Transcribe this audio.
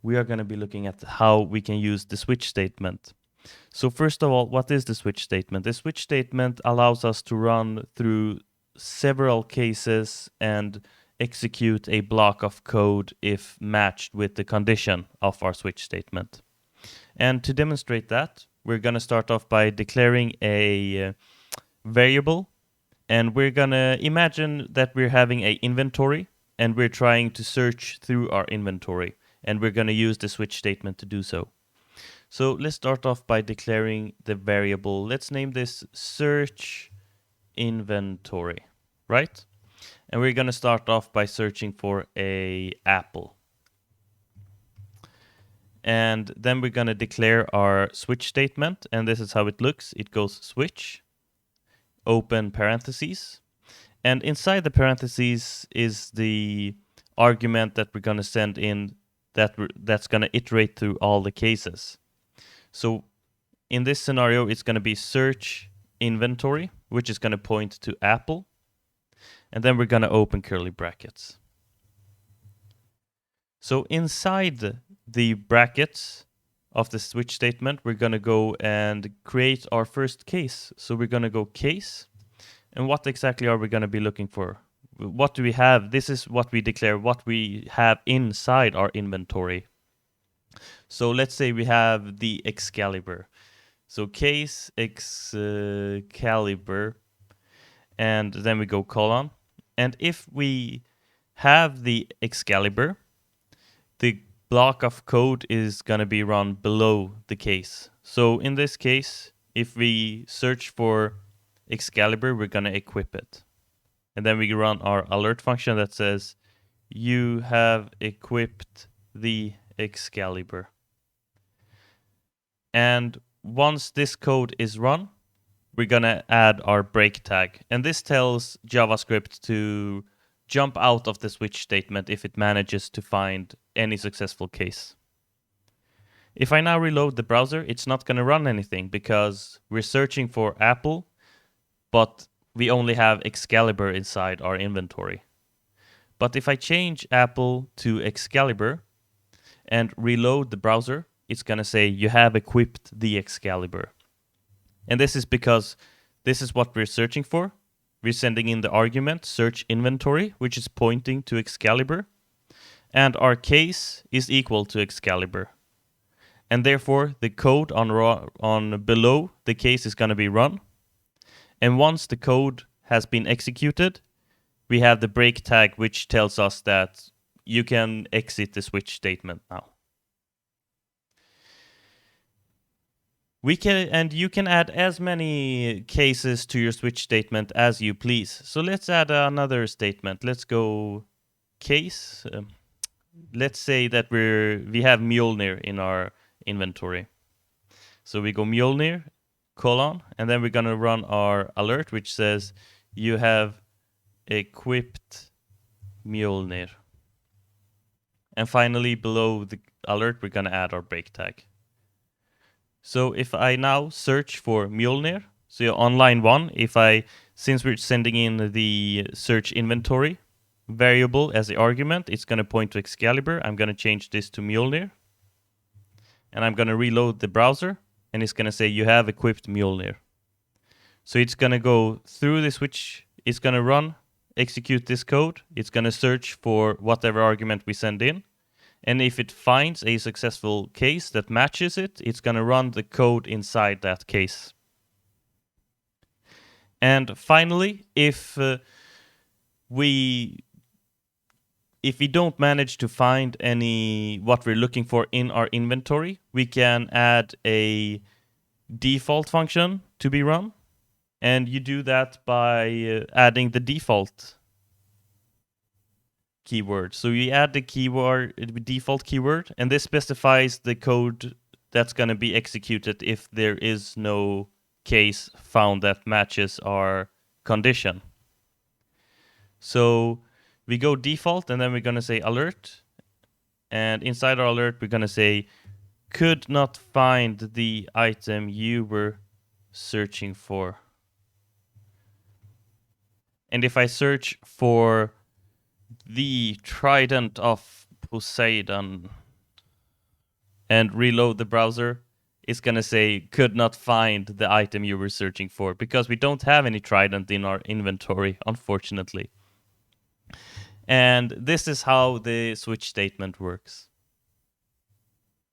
we are going to be looking at how we can use the switch statement. So first of all, what is the switch statement? The switch statement allows us to run through several cases and execute a block of code if matched with the condition of our switch statement. And to demonstrate that, we're going to start off by declaring a variable, and we're going to imagine that we're having an inventory and we're trying to search through our inventory, and we're going to use the switch statement to do so. So let's start off by declaring the variable. Let's name this search inventory, right? And we're going to start off by searching for a apple. And then we're going to declare our switch statement, and this is how it looks. It goes switch, open parentheses, and inside the parentheses is the argument that we're going to send in that's going to iterate through all the cases. So in this scenario, it's going to be search inventory, which is going to point to Apple. And then we're going to open curly brackets. So inside the brackets of the switch statement, we're going to go and create our first case. So we're going to go case. And what exactly are we going to be looking for? What do we have? This is what we declare, what we have inside our inventory. So let's say we have the Excalibur. So case Excalibur, and then we go colon. And if we have the Excalibur, the block of code is going to be run below the case. So in this case, if we search for Excalibur, we're going to equip it. And then we run our alert function that says, you have equipped the Excalibur. And once this code is run, we're going to add our break tag. And this tells JavaScript to jump out of the switch statement if it manages to find any successful case. If I now reload the browser, it's not going to run anything because we're searching for Apple, but we only have Excalibur inside our inventory. But if I change Apple to Excalibur and reload the browser, it's going to say you have equipped the Excalibur. And this is because this is what we're searching for. We're sending in the argument search inventory, which is pointing to Excalibur. And our case is equal to Excalibur. And therefore, the code on below the case is going to be run. And once the code has been executed, we have the break tag, which tells us that you can exit the switch statement now. You can add as many cases to your switch statement as you please. So let's add another statement. Let's go case. Let's say that we have Mjolnir in our inventory. So we go Mjolnir, colon, and then we're going to run our alert, which says you have equipped Mjolnir. And finally, below the alert, we're going to add our break tag. So if I now search for Mjolnir, so on line 1, since we're sending in the search inventory variable as the argument, it's going to point to Excalibur. I'm going to change this to Mjolnir. And I'm going to reload the browser, and it's going to say you have equipped Mjolnir. So it's going to go through the switch, it's going to run, execute this code, it's going to search for whatever argument we send in. And if it finds a successful case that matches it, it's going to run the code inside that case. And finally, if we don't manage to find what we're looking for in our inventory, we can add a default function to be run. And you do that by adding the default keyword. So you add the default keyword, and this specifies the code that's going to be executed if there is no case found that matches our condition. So we go default, and then we're going to say alert. And inside our alert, we're going to say could not find the item you were searching for. And if I search for the trident of Poseidon, and reload the browser, it's going to say could not find the item you were searching for, because we don't have any trident in our inventory, unfortunately. And this is how the switch statement works.